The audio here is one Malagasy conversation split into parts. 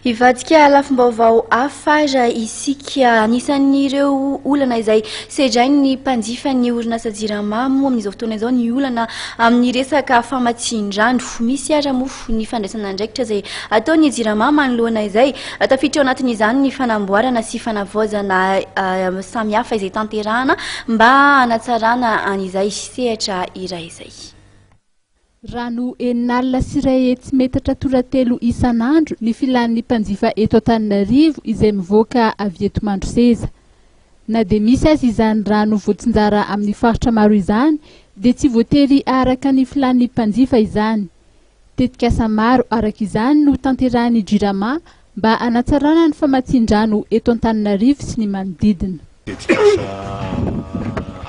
Ivadika lafim-baovao hafa isika anisan'ireo olana izay sedrainy ny mpanjifa ny orinasa JIRAMA moa amin'izao fotoana izao ny olana amin'ny resaka famatsin-drano. Misy ara mofo ny fandraisana andraikitra izay ataon'ny JIRAMA manoloana izay tafiditra ao anatin'izany ny fanamboarana sy fanavaozana samihafa izay tanterahana mba hanatsarana an'izay sehatra iray izay. Rano enina sy iray hetsy metatra toratelo isan'andro ny filan'ny mpanjifa eto Antananarivo izay mivoaka avy eto Mandroseza. Na dia misy azy izany rano voatsinjara amin'ny faritra maro izany dia tsy voatery araka ny filan'ny mpanjifa izany. Tetikasa maro araka izany no tanterahan'ny JIRAMA mba hanatsarana ny famatsin-drano eto Antananarivo sy ny manodidina. Tetikasa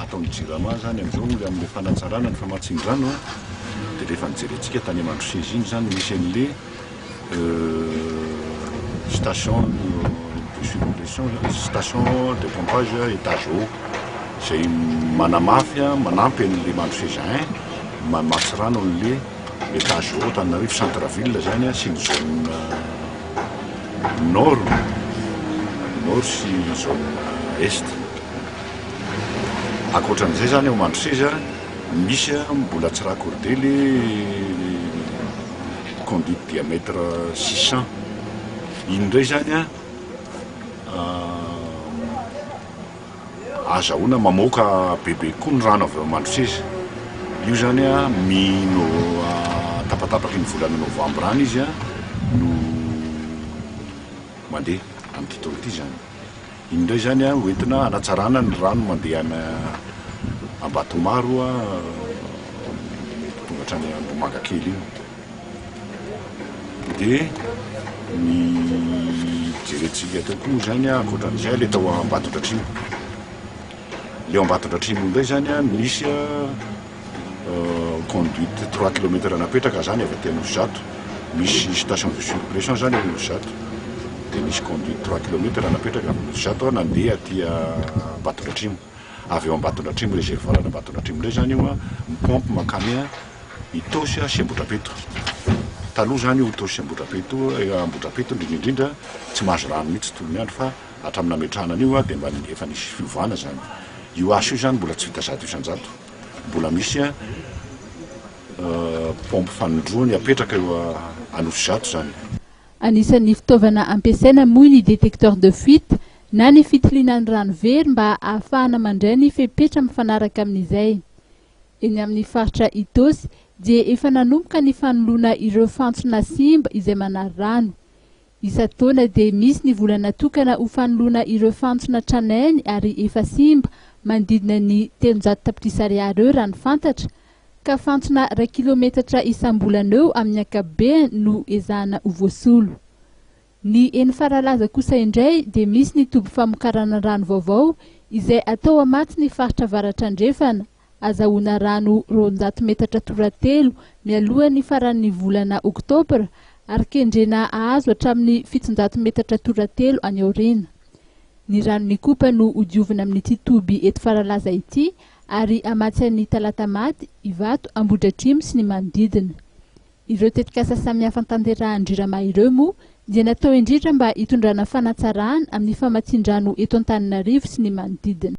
ataon'ny JIRAMA zany amin'izao amin'ny fanatsarana ny famatsin-drano dia rehefa nijerentsika tany Mandroseza iny zany misy an'le station de surpression, station de pompage étage haut izay manamafy manampy an'le Mandroseza mamatsy rano an'le étage haut Antananarivo centre-ville zany sy ny zone nord sy zone est. Ankoatran'izay zany ao Mandroseza misy mbola tsy raccordé conduite diamètre 600. Iny indray zany azahoana mamoaka bebe koa ny rano avy ao Mandroseza. Io zany mino tapatapaky ny volana novambra any izy no mandeha amin'ity taona ity zany. Iny indray zany hoentina hanatsarana ny rano mandeha Ambatomaro tonga hatrany Ambomangakely iny. Dia ny jerentsika tao koa zany ankoatran'izay le tao Ambatondratimo. Le Ambatondratimo indray zany misy conduite 3 km napetraka zany avy aty Anosizato. Misy station de surpression zany Anosizato. Dia misy conduite 3 km napetraka Anosizato nandeha aty Ambatondratimo. Avy eo Ambatondratimo réservoir Ambatondratimo indray zany io mipompe makany Itosy sy Ambotrapeto. Taloha zany io Itosy sy Ambotrapeto, Ambotrapeto indrindra tsy mahazo rano mihitsy toy ny andro fa hatramin'ny ametrahana an'io dia mba efa nisy fiovana zany. Io asa io zany mbola tsy vita 100%. Mbola misy pompe fanondroany apetraka eo Anosizato zany. Anisan'ny fitaovana ampiasaina moa ny détecteur de fuite na ny fitilianan'ny rano very mba ahafahana mandray ny fepetra mifanaraka amin'izay. Eny amin'ny faritra Itosy dia efa nanomboka ny fanoloana ireo fantsona simba izay manary rano. Isan-taona dia misy ny vola natokana ho fanoloana ireo fantsona tranainy ary efa simba manodidina ny 300 tapitrisa ariary eo raha ny fantatra, ka fantsona 2 kilometatra isam-bolana eo amin'ny ankapobeny no ezahana ho voasolo. Ny eny Faralaza kosa indray dia misy ny toby famokarana rano vaovao izay atao amatsy ny faritra Avaratra Andrefana, azahoana rano 200 metatra toratelo mialohan'ny faran'ny volana Oktobra ary kendrena azo hatramin'ny 700 metatra toratelo any aoriana. Ny rano ny kopa no hodiovina amin'ity toby eto Faralaza ity ary amatsy ny Talatamaty, Ivato, Ambohidratrimo sy ny manodidina. Ireo tetikasa samihafa tanterahan'ny JIRAMA ireo moa dia natao indrindra mba hitondrana fanatsarana amin'ny famatsin-drano eto Antananarivo sy ny manodidina.